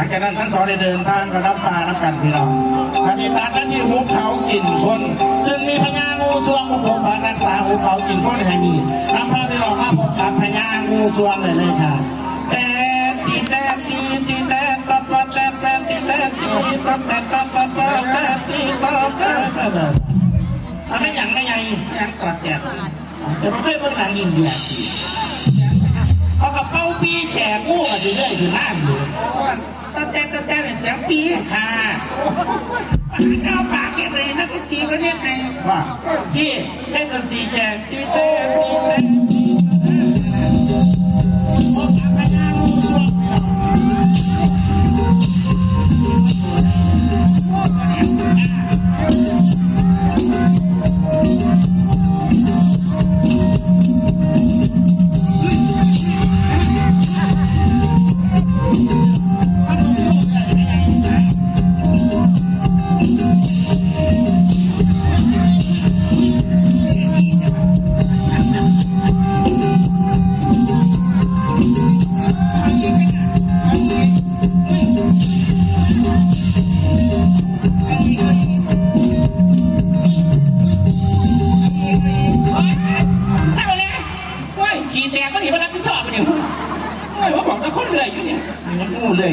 ลังจากนั้นทั้งสองได้เดินทางกระดับปลาน้ำกันพี่น้องปฏิบัติหน้าที่หุบเขากินคนซึ่งมีพญางูสวงของผมรักษาหุบเขากินคนให้มีนำพาพี่น้องมาพบกับพญางูสวงเลยค่ะแต่ตีแต่ตีตีแต่ตัดตัดแต่แต่ตีแต่ตีตัดแต่ตัดตัดแต่ตีตัดแต่ทำไม่ยังไม่ใหญ่ยังตัดแต่แต่ไม่เคยเบิ่งหนังอินเดียเขากับเป้าปีแฉกู้กันเรื่อยๆคือน้ำอยู่ตั้งแต่เนี่ยแฉปีค่ะเจ้าปากเกลียนักดนตรีก็เนี่ยไงว่าพี่เล่นดนตรีแฉตีเต้ตีเต้โอ้ทำให้งานงูสวง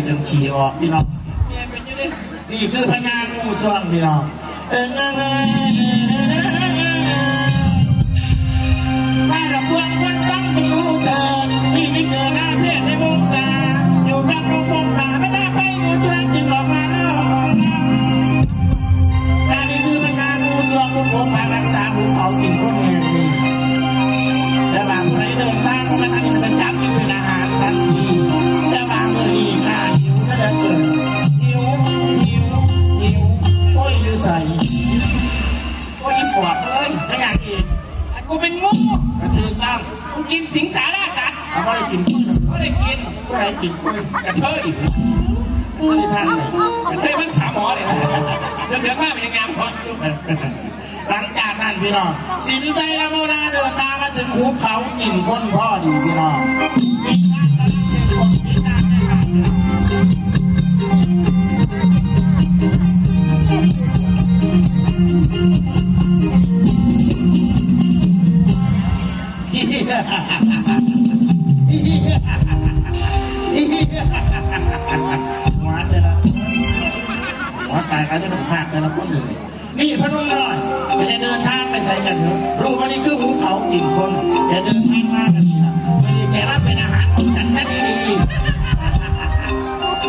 จนขี่ออกพี่น้องนี่คือพญางูสวงพี่น้องบ้านเราควรคนฟังเป็นงูเกิดนี่ที่เกิดหน้าเพศในวงศาอยู่กับลงพงป่าไม่น่าไปงูสวงจึงออกมาแล้วออกน้ำถ้านี่คือพญางูสวงพวกผมมารักษาภูเขากินคนเองนี่แต่บางใครเดินทางมาทางนี้จะจับกินเป็นอาหารทันทีแต่บางเลยค่ะเกิดหิวโอ้ยดูใส่โอ้ยปวดเลยไม่อยากกินกูเป็นงูกระชือตั้งกูกินสิงสาราสัตว์เขาไม่ได้กินกุ้ยไม่ได้กินก็ได้กินกุ้ยกระเทยไม่ได้ทานเลยกระเทยมันสามหมอเลยนะเดือดมากเป็นยังไงพอหลังจากนั้นพี่น้องสินใจละโมนาเดินทางมาถึงหุบเขากินก้นพ่อดีพี่น้องหัวจะละหัวตายเขาจะต้องพากจะละพ้นเลยนี่พนุ่มน้อยจะเดินทางไปใส่กันเถอะรู้ว่านี่คือหุบเขากินคนจะเดินทางมากันนี่นะวันนี้แกรับเป็นอาหารของฉันซะดีๆ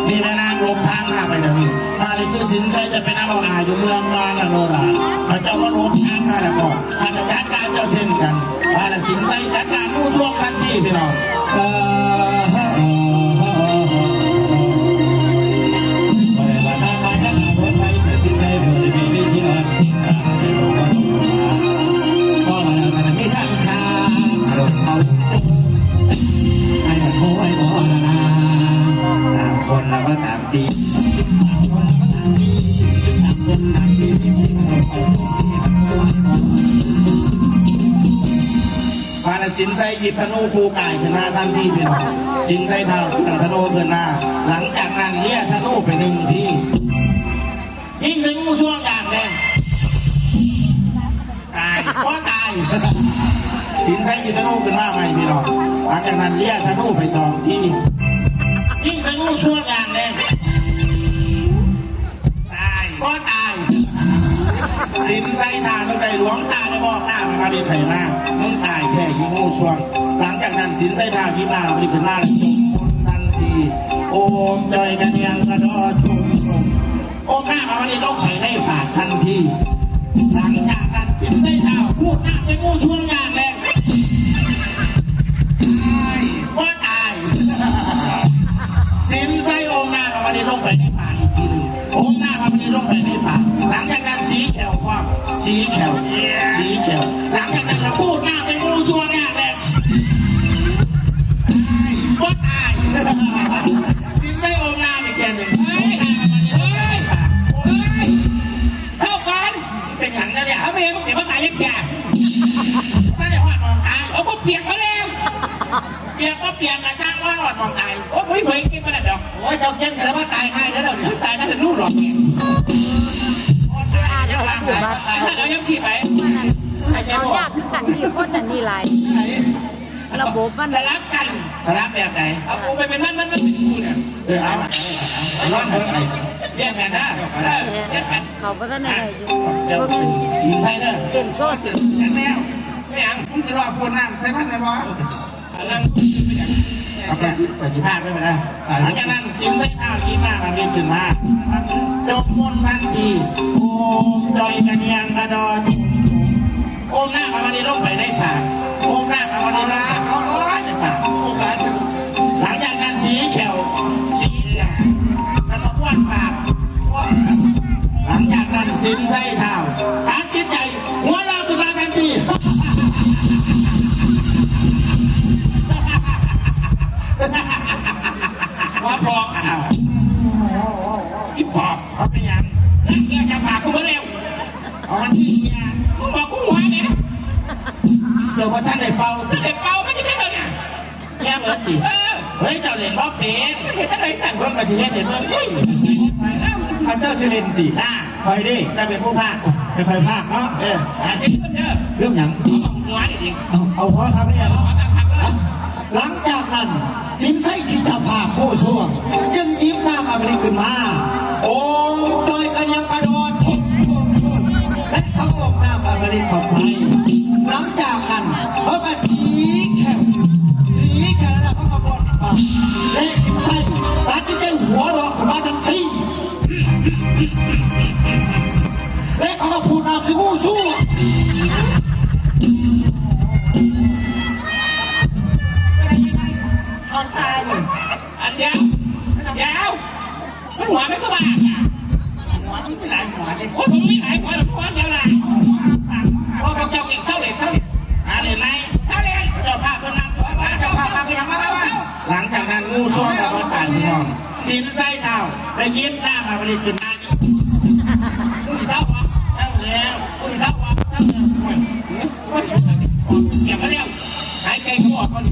นี่แม่นางลมทางมาไปเดี๋ยวนี้ถ้านี่คือสินใจจะเป็นอาโนราอยู่เมืองมานาโนราพระเจ้ามาลมทางมาแล้วก็พระจัดการเจ้าเส้นกันพระสินใจจัดการผู้ช่วงทันทีพี่น้องสินไซหยิบธนูคู่กายขึ้นมาทันทีพี่น้องสินไซเท้าธนูขึ้นมาหลังจากนั้นเรียกธนูไปหนึ่งทียิงใส่งูช่วงอย่างแรงตายก็ตายสินไซหยิบธนูขึ้นมาใหม่พี่น้องหลังจากนั้นเรียกธนูไปสองทียิงใส่งูช่วงอย่างแรงตายก็ตายสินไซทางไปหลวงตาได้บอกหน้ามาดีไถ่มากมึงตายแค่ยิงงูช่วงหลังจากนั้นสินไซทางยิ้มหน้าไปขึ้นมาจมมนทันทีโอมจอยกันยังกระโดดจุ่มโอมหน้ามาดีต้องไข่ให้ปากทันทีหลังจากนั้นสินไซทางพูดหน้าใช้งูช่วงอย่างแรงว่าตายสินไซโอมหน้ามาดีลงไปในปากอีกทีหนึ่งโอมหน้ามาดีลงไปในปากหลังจากนั้นสีแขวความสีแขวหลังจากนั้นเราพูดหน้าใช้งูช่วงอย่างแรงว่าตายสินไซโอมหน้าอีกแค่หนึ่งเข้ากันเป็นขันนะเนี่ยเอาไปเองมึงเดี๋ยวมาตายยังเสียถ้าเดี๋ยวหอดมองตายเอาก็เปียกมาแล้วเปียกก็เปียกกระช่างว่าหอดมองตายโอ้ยเผยกินมาแล้วเดี๋ยว โอ้ยเจ้าเก่งแค่ว่าตายง่ายแล้วเดี๋ยว ตายน่าจะนู่นหรอก อ่านแล้วสิบัตร ตายถ้าเรายังสีไป เอายากคือกันที่คนอันนี้หลายระบบมัน สลับกัน สลับแบบไหน เอากูไปเป็นมันเป็นกูเนี่ย เอาร้อนเถอะแยกกันนะ เขาก็ต้องอะไรอยู่ เจ้าเป็นสีไซเดอร์ เต็มโชว์สิ แล้ว ไม่ยัง มึงจะรอพูดน้ำใช่ไหมนายบอส นั่ง เอาแค่สิพลาดไม่เป็นไรหลังจากนั้นสินไส้ข้าวยิ้มหน้ามันดีขึ้นมาจบมนทันทีโอมจอยกันยังกระดอนโอมหน้ามาวันนี้ลงไปได้ผ่าโอมหน้ามาวันนี้ลงไปเขาร้อยจะผ่าโอมกันหลังจากนั้นสีเขียวสีเหลืองแล้วก็ว้วนปากหลังจากนั้นสินไส้เท้าตัดสินใจหัวเราขึ้นมาทันที ว่าพออีปอบ เขาเป็นยัง นักเกี่ยวจะฝากกูมาเร็ว เอามันที่เมีย มึงบอกกูหัวเนี่ย เดี๋ยวพอท่านได้เป่า ถ้าเด็กเป่าไม่ใช่เราเนี่ย แง่เบิร์ดดิเฮ้ยเจ้าเล่นบ่เป็น ไม่เห็นอะไรสั่ง เพิ่งมาที่เฮ็ดเห็นเพิ่งเฮ้ย อันเจ้าสิเลนตี น่า คอยดิ จะเป็นผู้พากย์ ไม่ค่อยภาคเนาะ อาจจะเชื่อเด้อ เรื่องหยัง เอาของหัวนี่ดิ เอาพอครับพี่ ข เนาะ อตาพักแล้ว หลังจากนั้นสินไส้ขิดจะภาพผู้ช่วงจึงยิ้มหน้ามาบริขึ้นมาโอ้จอยกันยังกระโดดและเขาออกหน้ามาบริขอบไปหลังจากนั้นเขาก็สีแขวแล้วเขาก็บดปากและสินไส้ตัดสินใจหัวเราะขึ้นมาทันทีและเขาก็พูดนามสิผู้สู้ เอาชายเลย อันยาวยาวมันหัวไม่สบายอ่ะ หัวที่สายหัวดิ โอ้ยผมไม่หายหัวหรอกหัวเดียวละพอเขาเจ้าอีกเศร้าเหล็กเศร้าเหล็ก หาเล่นไหม เศร้าเหล็ก เจ้าภาพเพิ่นนั่งตัวมาเจ้าภาพมาอย่างมาหลังจากนั้นงูช่วงกับวัดป่าที่นอนสินไส้เท้าไปยิ้มหน้ามาบริขึ้นมา มึงเศร้าวะ เจ้าแล้ว มึงเศร้าวะ เจ้าแล้วห่วย ว่าสุดเก็บมาแล้วหายใจก็ออกคน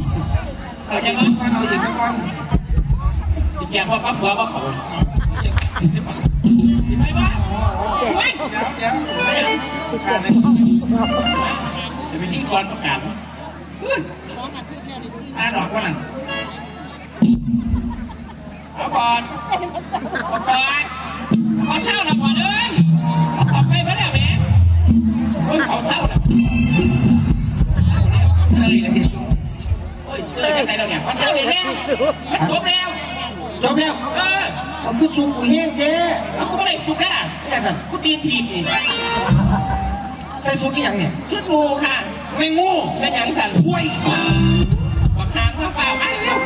เอาใจมั้ย เอาอีกสักคน สิแกพ่อปั๊บหัวว่าเขาสิไปบ้า เจ็บ ไป เดี๋ยว สิเจ็บ จะไปที่กรประกาศ ดอกคนนั้น เอาก่อนเอาก่อนขอเศร้าแล้วก่อนเลยเอาขอบไปมาแล้วแม่โอ้ยเขาเศร้าแล้วเศร้าเลยที่สุดโอ้ยเจอกันไหนเราเนี่ยเขาเศร้าเลยแม่มันจบแล้ว จบแล้ว เ ผมคือสูบเฮงเจ๊ แล้วกูไม่ได้สุกแล้วล่ะ ไม่อยากสั่น กูตีทีมนี่ ใส่สูบนี่ยังเนี่ย ชุดงูค่ะ ไม่งู เป็นอย่างสั่นห้วยบักหางมาเปล่ามาเร็ว